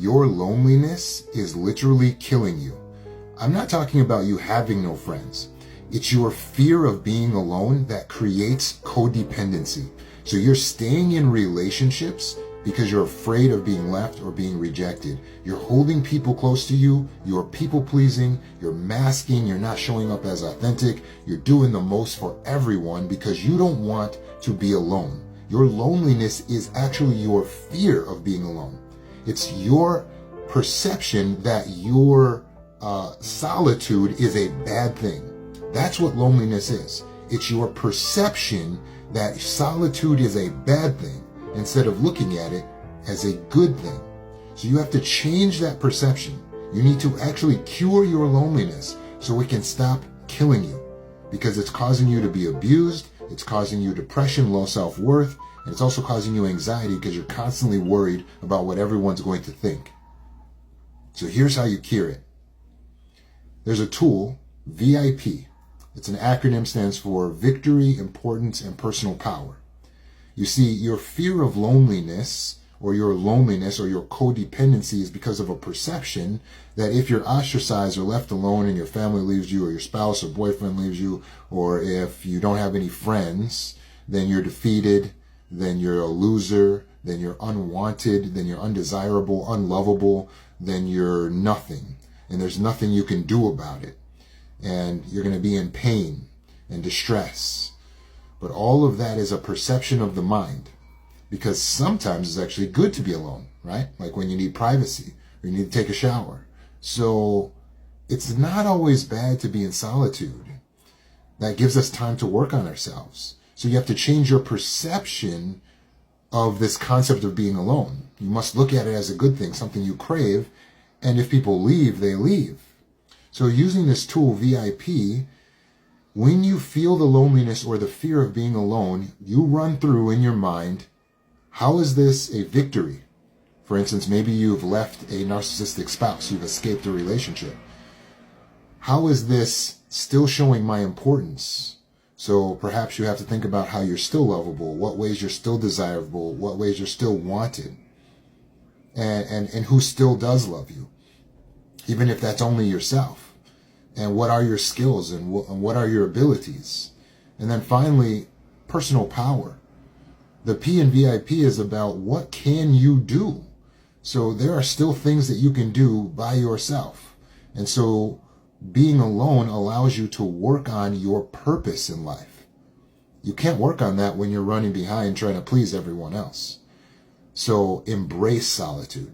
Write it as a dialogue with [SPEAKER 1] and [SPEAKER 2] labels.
[SPEAKER 1] your loneliness is literally killing you. I'm not talking about you having no friends. It's your fear of being alone that creates codependency. So you're staying in relationships because you're afraid of being left or being rejected. You're holding people close to you. You're people pleasing. You're masking. You're not showing up as authentic. You're doing the most for everyone because you don't want to be alone. Your loneliness is actually your fear of being alone. It's your perception that your solitude is a bad thing. That's what loneliness is. It's your perception that solitude is a bad thing instead of looking at it as a good thing. So you have to change that perception. You need to actually cure your loneliness so it can stop killing you, because it's causing you to be abused, it's causing you depression, low self-worth, and it's also causing you anxiety because you're constantly worried about what everyone's going to think. So here's how you cure it. There's a tool, VIP. It's an acronym, stands for Victory, Importance, and Personal Power. You see, your fear of loneliness or your codependency is because of a perception that if you're ostracized or left alone and your family leaves you, or your spouse or boyfriend leaves you, or if you don't have any friends, then you're defeated, then you're a loser, then you're unwanted, then you're undesirable, unlovable, then you're nothing. And there's nothing you can do about it. And you're going to be in pain and distress. But all of that is a perception of the mind, because sometimes it's actually good to be alone, right? Like when you need privacy or you need to take a shower. So it's not always bad to be in solitude. That gives us time to work on ourselves. So you have to change your perception of this concept of being alone. You must look at it as a good thing, something you crave. And if people leave, they leave. So using this tool, VIP, when you feel the loneliness or the fear of being alone, you run through in your mind, how is this a victory? For instance, maybe you've left a narcissistic spouse, you've escaped a relationship. How is this still showing my importance? So perhaps you have to think about how you're still lovable, what ways you're still desirable, what ways you're still wanted, and who still does love you, even if that's only yourself. And what are your skills and what are your abilities? And then finally, personal power. The P in VIP is about what can you do? So there are still things that you can do by yourself. And so being alone allows you to work on your purpose in life. You can't work on that when you're running behind trying to please everyone else. So embrace solitude.